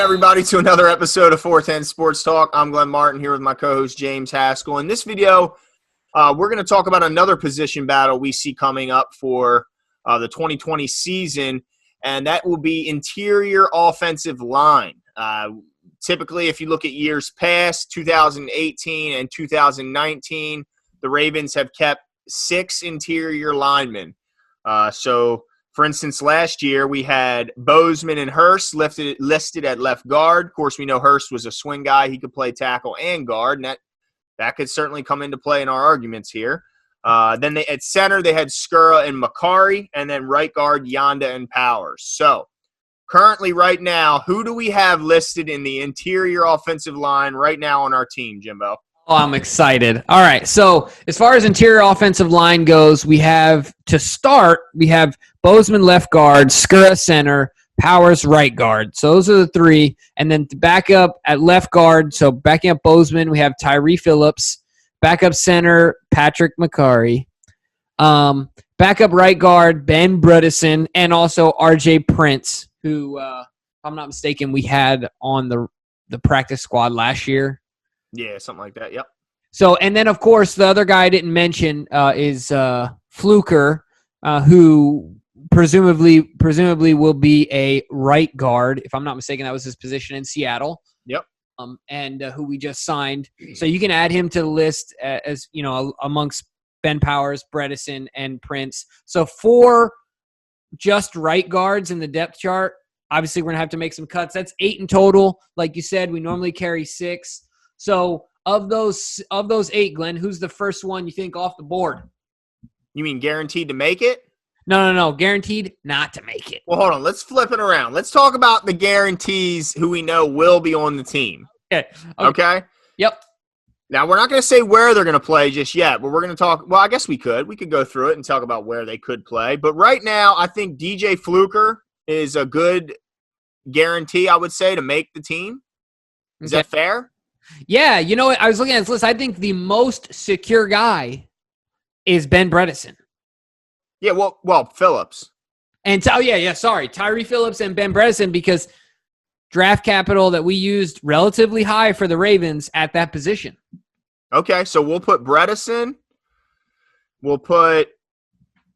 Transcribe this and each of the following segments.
everybody, to another episode of 410 Sports Talk. I'm Glenn Martin here with my co-host James Haskell. In this video, we're going to talk about another position battle we see coming up for the 2020 season, and that will be interior offensive line. Typically, if you look at years past, 2018 and 2019, the Ravens have kept 6 interior linemen. For instance, last year we had Bozeman and Hurst listed at left guard. Of course, we know Hurst was a swing guy. He could play tackle and guard, and that could certainly come into play in our arguments here. Then at center, they had Skura and Makari, and then right guard, Yanda and Powers. So currently right now, who do we have listed in the interior offensive line right now on our team, Jimbo? Oh, I'm excited. All right, so as far as interior offensive line goes, we have Bozeman left guard, Skura center, Powers right guard. So those are the 3. And then to back up at left guard, so backing up Bozeman, we have Tyree Phillips. Backup center, Patrick Makari. Backup right guard, Ben Bredesen, and also RJ Prince, who, if I'm not mistaken, we had on the practice squad last year. Yeah, something like that, yep. So, and then, of course, the other guy I didn't mention is Fluker, who presumably will be a right guard. If I'm not mistaken, that was his position in Seattle. Yep. And who we just signed. So you can add him to the list as, you know, amongst Ben Powers, Bredesen, and Prince. So 4 just right guards in the depth chart. Obviously, we're going to have to make some cuts. That's 8 in total. Like you said, we normally carry 6. So of those 8, Glenn, who's the first one you think off the board? You mean guaranteed to make it? No. Guaranteed not to make it. Well, hold on. Let's flip it around. Let's talk about the guarantees who we know will be on the team. Okay? Yep. Now, we're not going to say where they're going to play just yet, but we're going to talk – well, I guess we could. We could go through it and talk about where they could play. But right now, I think DJ Fluker is a good guarantee, I would say, to make the team. Is that fair? Yeah. You know what? I was looking at this list. I think the most secure guy is Ben Bredesen. Yeah, well, Phillips. And sorry. Tyree Phillips and Ben Bredesen, because draft capital that we used relatively high for the Ravens at that position. Okay, so we'll put Bredesen. We'll put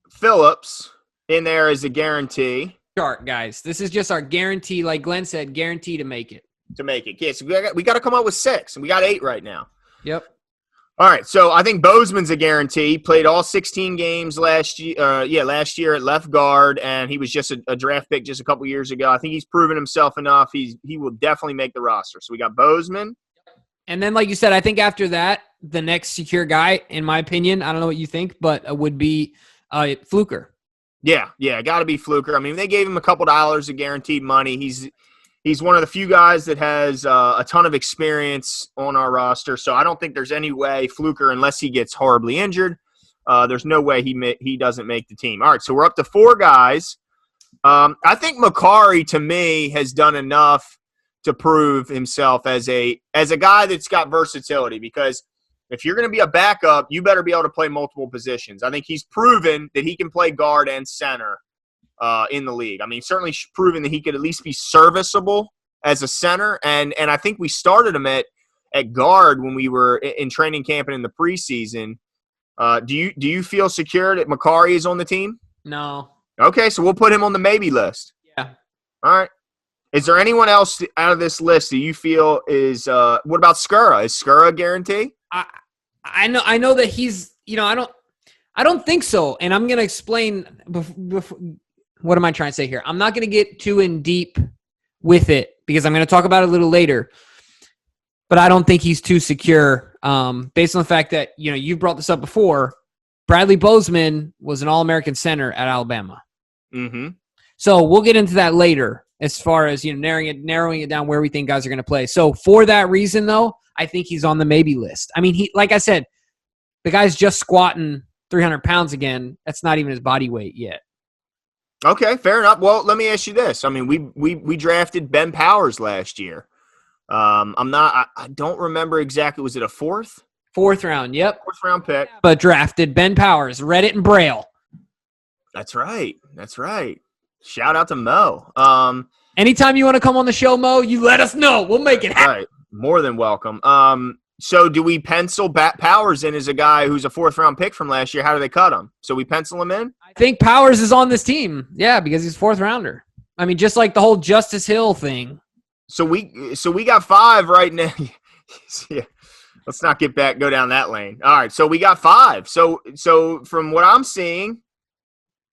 Phillips in there as a guarantee. Chart, guys. This is just our guarantee, like Glenn said, guarantee to make it. Yeah, so we got to come up with 6, and we got 8 right now. Yep. All right, so I think Bozeman's a guarantee. Played all 16 games last year at left guard, and he was just a draft pick just a couple years ago. I think he's proven himself enough. He will definitely make the roster. So we got Bozeman. And then, like you said, I think after that, the next secure guy, in my opinion, I don't know what you think, but would be Fluker. Yeah, got to be Fluker. I mean, they gave him a couple dollars of guaranteed money. He's one of the few guys that has a ton of experience on our roster, so I don't think there's any way Fluker, unless he gets horribly injured, there's no way he doesn't make the team. All right, so we're up to 4 guys. I think Makari, to me, has done enough to prove himself as a guy that's got versatility, because if you're going to be a backup, you better be able to play multiple positions. I think he's proven that he can play guard and center in the league. I mean, certainly proven that he could at least be serviceable as a center, and I think we started him at guard when we were in training camp and in the preseason. Do you feel secure that Makari is on the team? No. Okay, so we'll put him on the maybe list. Yeah. All right. Is there anyone else out of this list that you feel is what about Skura? Is Skura a guarantee? I know that he's, you know, I don't think so, and I'm going to explain what am I trying to say here? I'm not going to get too in deep with it because I'm going to talk about it a little later. But I don't think he's too secure based on the fact that, you know, you brought this up before. Bradley Bozeman was an All-American center at Alabama. Mm-hmm. So we'll get into that later as far as, you know, narrowing it down where we think guys are going to play. So for that reason, though, I think he's on the maybe list. I mean, like I said, the guy's just squatting 300 pounds again. That's not even his body weight yet. Okay, fair enough. Well, let me ask you this. I mean, we drafted Ben Powers last year. I don't remember exactly. Was it a 4th? 4th round, yep. 4th round pick. But drafted Ben Powers, read it in Braille. That's right. Shout out to Mo. Anytime you want to come on the show, Mo, you let us know. We'll make it happen. Right. More than welcome. So do we pencil Powers in as a guy who's a 4th-round pick from last year? How do they cut him? So we pencil him in? I think Powers is on this team. Yeah, because he's 4th rounder. I mean, just like the whole Justice Hill thing. So we got 5 right now. Yeah. Let's not go down that lane. All right, so we got 5. So from what I'm seeing,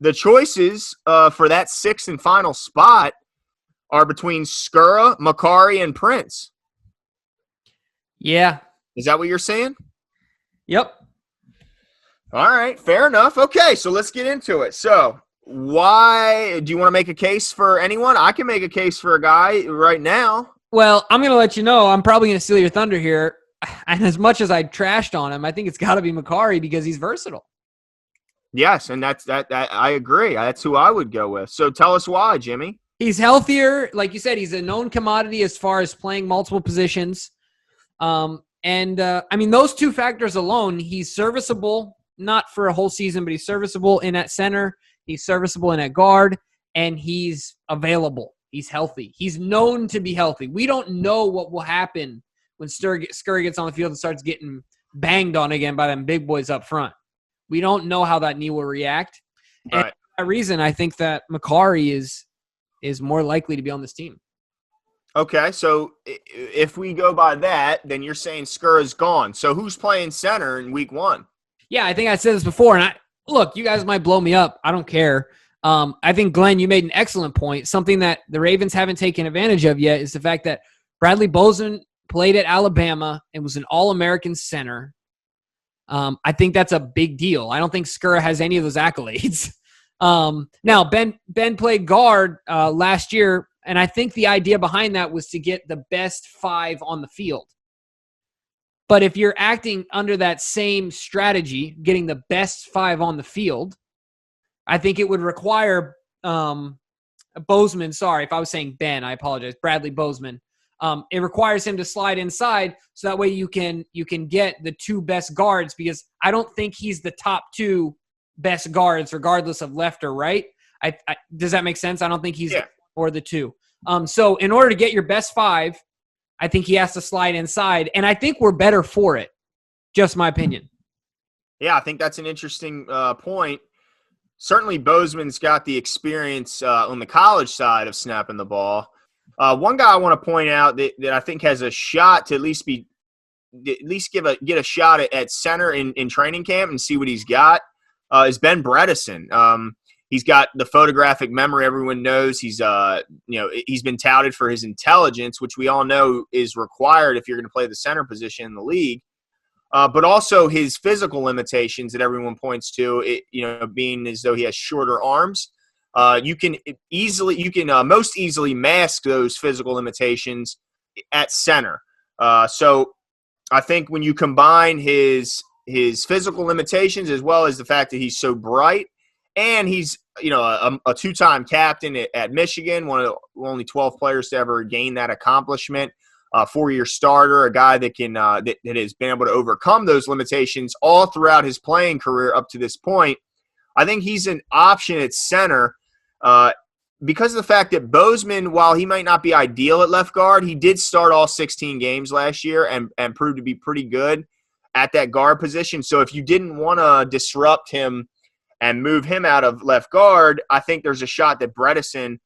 the choices for that 6th and final spot are between Skura, Macari, and Prince. Yeah. Is that what you're saying? Yep. All right, fair enough. Okay, so let's get into it. So why do you want to make a case for anyone? I can make a case for a guy right now. Well, I'm going to let you know. I'm probably going to steal your thunder here. And as much as I trashed on him, I think it's got to be Macari because he's versatile. Yes, and that I agree. That's who I would go with. So tell us why, Jimmy. He's healthier. Like you said, he's a known commodity as far as playing multiple positions. I mean, those 2 factors alone, he's serviceable, not for a whole season, but he's serviceable in at center. He's serviceable in at guard, and he's available. He's healthy. He's known to be healthy. We don't know what will happen when Scurry gets on the field and starts getting banged on again by them big boys up front. We don't know how that knee will react. And Right. for that reason, I think that Macari is more likely to be on this team. Okay, so if we go by that, then you're saying Skura's gone. So who's playing center in week 1? Yeah, I think I said this before, and look, you guys might blow me up. I don't care. I think, Glenn, you made an excellent point. Something that the Ravens haven't taken advantage of yet is the fact that Bradley Bozeman played at Alabama and was an All-American center. I think that's a big deal. I don't think Skura has any of those accolades. Now, Ben played guard last year, and I think the idea behind that was to get the best 5 on the field. But if you're acting under that same strategy, getting the best 5 on the field, I think it would require Bozeman. Sorry, if I was saying Ben, I apologize. Bradley Bozeman. It requires him to slide inside so that way you can get the 2 best guards, because I don't think he's the top 2 best guards regardless of left or right. Does that make sense? I don't think he's or the 2. So in order to get your best 5, I think he has to slide inside, and I think we're better for it. Just my opinion. Yeah, I think that's an interesting point. Certainly Bozeman's got the experience on the college side of snapping the ball. One guy I want to point out that I think has a shot to at least get a shot at center in training camp and see what he's got is Ben Bredesen. He's got the photographic memory everyone knows. He's been touted for his intelligence, which we all know is required if you're going to play the center position in the league. But also his physical limitations that everyone points to, being as though he has shorter arms. You can most easily mask those physical limitations at center. So I think when you combine his physical limitations as well as the fact that he's so bright, and he's a 2-time captain at Michigan, one of the only 12 players to ever gain that accomplishment. 4-year starter, a guy that can that has been able to overcome those limitations all throughout his playing career up to this point. I think he's an option at center because of the fact that Bozeman, while he might not be ideal at left guard, he did start all 16 games last year and proved to be pretty good at that guard position. So if you didn't want to disrupt him and move him out of left guard, I think there's a shot that Bredesen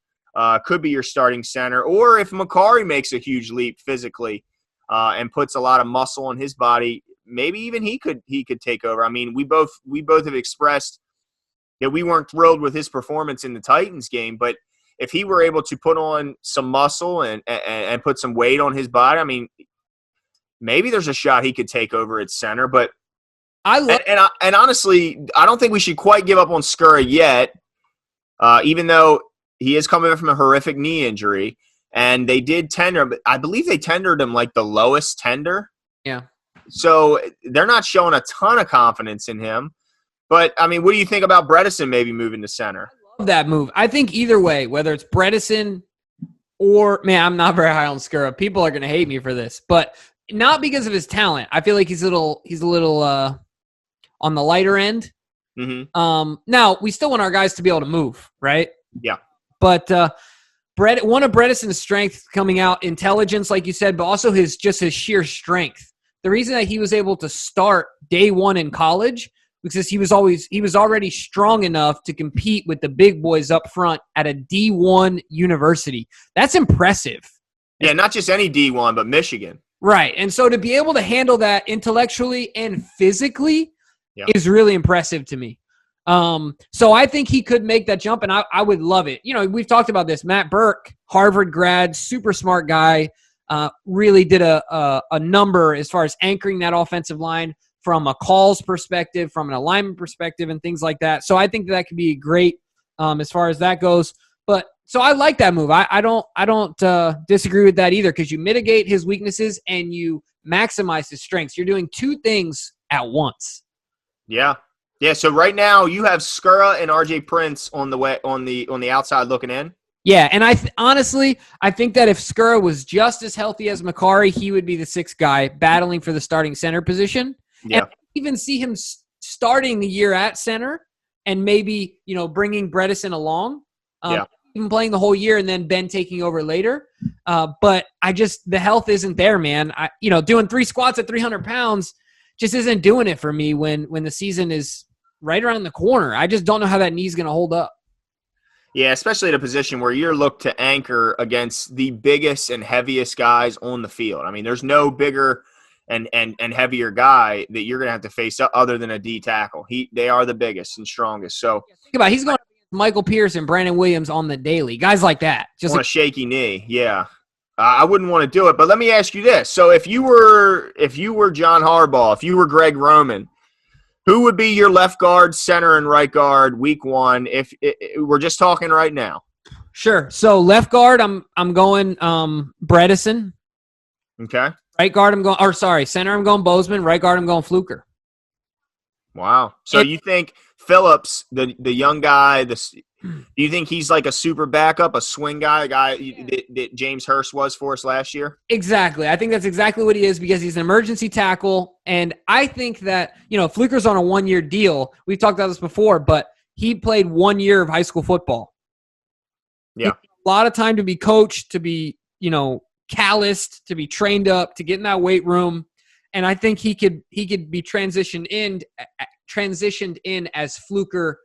could be your starting center. Or if Macari makes a huge leap physically and puts a lot of muscle in his body, maybe even he could take over. I mean, we both have expressed that we weren't thrilled with his performance in the Titans game, but if he were able to put on some muscle and put some weight on his body, I mean, maybe there's a shot he could take over at center. But and honestly, I don't think we should quite give up on Skura yet, even though he is coming from a horrific knee injury. And they did tender, but I believe they tendered him like the lowest tender. Yeah. So they're not showing a ton of confidence in him. But, I mean, what do you think about Bredesen maybe moving to center? I love that move. I think either way, whether it's Bredesen or – man, I'm not very high on Skura. People are going to hate me for this. But not because of his talent. I feel like he's a little on the lighter end. Mm-hmm. Now, we still want our guys to be able to move, right? Yeah. But one of Bredesen's strengths coming out, intelligence, like you said, but also his sheer strength. The reason that he was able to start day one in college because he was already strong enough to compete with the big boys up front at a D1 university. That's impressive. Yeah, not just any D1, but Michigan. Right. And so to be able to handle that intellectually and physically is really impressive to me. So I think he could make that jump, and I would love it. We've talked about this. Matt Burke, Harvard grad, super smart guy, really did a number as far as anchoring that offensive line from a calls perspective, from an alignment perspective, and things like that. So I think that could be great as far as that goes. But so I like that move. I don't disagree with that either because you mitigate his weaknesses and you maximize his strengths. You're doing two things at once. Yeah. Yeah, so right now you have Skura and RJ Prince on the outside looking in. Yeah, and honestly, I think that if Skura was just as healthy as Makari, he would be the sixth guy battling for the starting center position. Yeah. And I even see him starting the year at center and maybe, bringing Bredesen along. Even playing the whole year and then Ben taking over later. But the health isn't there, man. Doing 3 squats at 300 pounds just isn't doing it for me when the season is right around the corner. I just don't know how that knee's going to hold up. Yeah, especially at a position where you're looked to anchor against the biggest and heaviest guys on the field. I mean, there's no bigger and heavier guy that you're going to have to face other than a D tackle. They are the biggest and strongest. So think about it, he's going Michael Pierce and Brandon Williams on the daily. Guys like that. Just on a shaky knee, yeah. I wouldn't want to do it, but let me ask you this. So if you were John Harbaugh, if you were Greg Roman, who would be your left guard, center, and right guard week one if we're just talking right now? Sure. So left guard, I'm going Bredesen. Okay. Right guard, center, I'm going Bozeman. Right guard, I'm going Fluker. Wow. So you think Phillips, the young guy, do you think he's like a super backup, a swing guy, a guy that James Hurst was for us last year? Exactly. I think that's exactly what he is because he's an emergency tackle. And I think that, Fluker's on a 1-year deal. We've talked about this before, but he played 1 year of high school football. Yeah. A lot of time to be coached, to be, calloused, to be trained up, to get in that weight room. And I think he could be transitioned in as Fluker,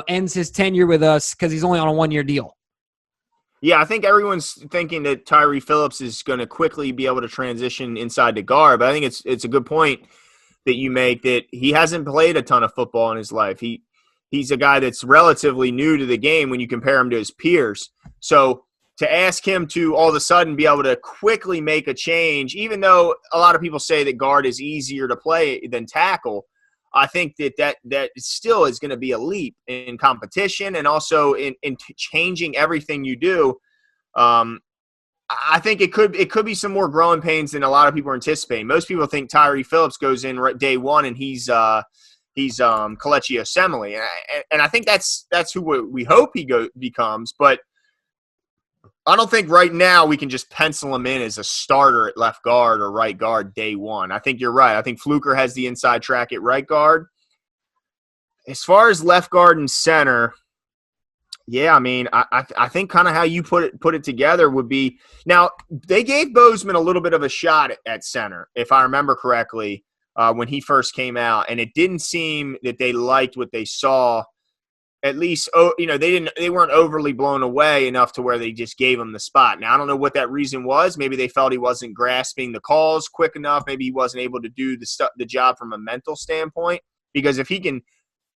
ends his tenure with us because he's only on a 1-year deal. Yeah, I think everyone's thinking that Tyree Phillips is going to quickly be able to transition inside the guard, but I think it's a good point that you make that he hasn't played a ton of football in his life. He's a guy that's relatively new to the game when you compare him to his peers. So to ask him to all of a sudden be able to quickly make a change, even though a lot of people say that guard is easier to play than tackle, I think that still is going to be a leap in competition and also in changing everything you do. I think it could be some more growing pains than a lot of people are anticipating. Most people think Tyree Phillips goes in right day one and he's Kelechi Osemele, and I think that's who we hope he becomes, but I don't think right now we can just pencil him in as a starter at left guard or right guard day one. I think you're right. I think Fluker has the inside track at right guard. As far as left guard and center, yeah, I mean, I think kind of how you put it together would be – now, they gave Bozeman a little bit of a shot at center, if I remember correctly, when he first came out, and it didn't seem that they liked what they saw. At least, they weren't overly blown away enough to where they just gave him the spot. Now, I don't know what that reason was. Maybe they felt he wasn't grasping the calls quick enough. Maybe he wasn't able to do the job from a mental standpoint. Because if he can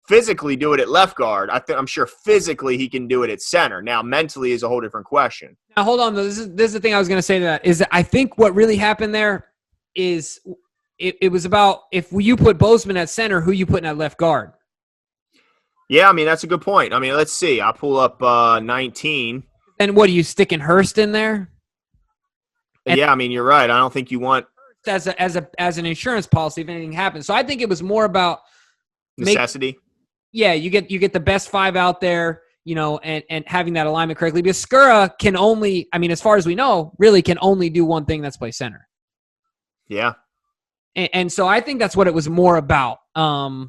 physically do it at left guard, I'm sure physically he can do it at center. Now, mentally is a whole different question. Now, hold on. This is the thing I was going to say to that, is that I think what really happened there is it was about if you put Bozeman at center, who you putting at left guard. Yeah, I mean, that's a good point. I mean, let's see. I'll pull up 19. And what, are you sticking Hurst in there? Yeah, I mean, you're right. I don't think you want as an insurance policy if anything happens. So I think it was more about necessity. You get the best 5 out there, and having that alignment correctly. Because Skura can only, I mean, as far as we know, really can only do one thing, that's play center. Yeah. And so I think that's what it was more about. I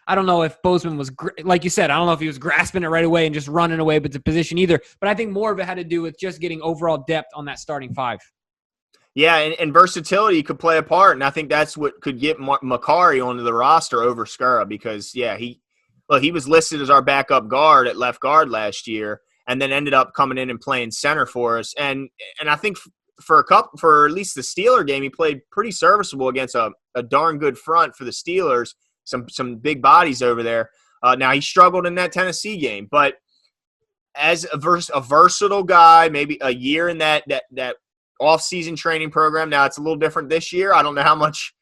I don't know if Bozeman was, like you said, I don't know if he was grasping it right away and just running away with the position either. But I think more of it had to do with just getting overall depth on that starting five. Yeah, and versatility could play a part, and I think that's what could get Macari onto the roster over Skura because, yeah, he was listed as our backup guard at left guard last year and then ended up coming in and playing center for us. And I think for at least the Steeler game, he played pretty serviceable against a darn good front for the Steelers, some big bodies over there. Now, he struggled in that Tennessee game, but as a versatile guy, maybe a year in that off-season training program. Now, it's a little different this year. I don't know how much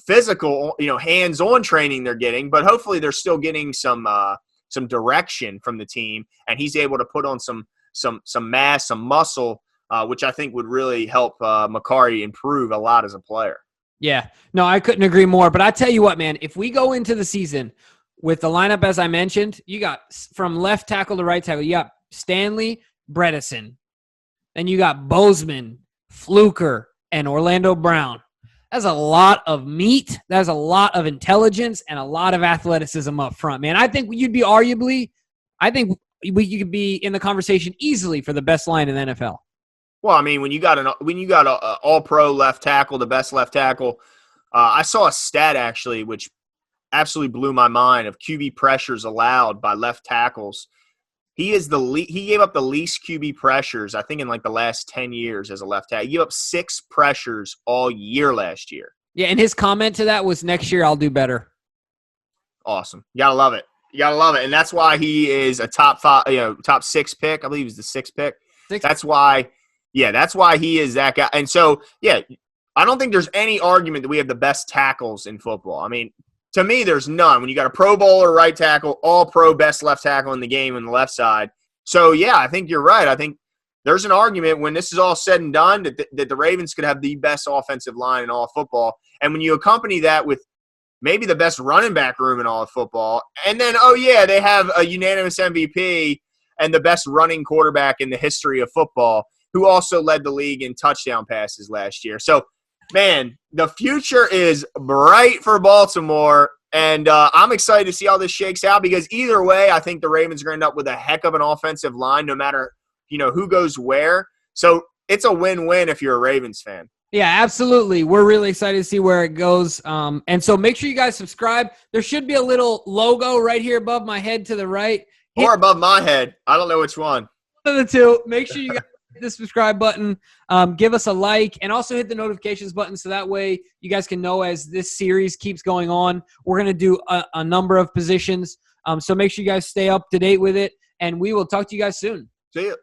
physical, hands-on training they're getting, but hopefully they're still getting some direction from the team, and he's able to put on some mass, some muscle, which I think would really help Macari improve a lot as a player. Yeah, no, I couldn't agree more. But I tell you what, man, if we go into the season with the lineup as I mentioned, you got from left tackle to right tackle, you got Stanley, Bredesen, then you got Bozeman, Fluker, and Orlando Brown. That's a lot of meat. That's a lot of intelligence and a lot of athleticism up front, man. I think you could be in the conversation easily for the best line in the NFL. Well, I mean, when you got an all-pro left tackle, the best left tackle, I saw a stat actually which absolutely blew my mind of QB pressures allowed by left tackles. He gave up the least QB pressures, I think, in like the last 10 years as a left tackle. He gave up 6 pressures all year last year. Yeah, and his comment to that was, next year I'll do better. Awesome. You gotta love it. And that's why he is a top 6 pick. I believe he's the 6th pick. That's why he is that guy. And so, yeah, I don't think there's any argument that we have the best tackles in football. I mean, to me, there's none. When you got a Pro Bowler right tackle, all-pro best left tackle in the game on the left side. So, yeah, I think you're right. I think there's an argument when this is all said and done that the Ravens could have the best offensive line in all of football. And when you accompany that with maybe the best running back room in all of football, and then, they have a unanimous MVP and the best running quarterback in the history of football, who also led the league in touchdown passes last year. So, man, the future is bright for Baltimore, and I'm excited to see how this shakes out because either way, I think the Ravens are going to end up with a heck of an offensive line no matter, who goes where. So it's a win-win if you're a Ravens fan. Yeah, absolutely. We're really excited to see where it goes. And so make sure you guys subscribe. There should be a little logo right here above my head to the right. Or above my head. I don't know which one. One of the two. Make sure you guys hit the subscribe button, give us a like, and also hit the notifications button so that way you guys can know as this series keeps going on. We're going to do a number of positions. So make sure you guys stay up to date with it, and we will talk to you guys soon. See ya.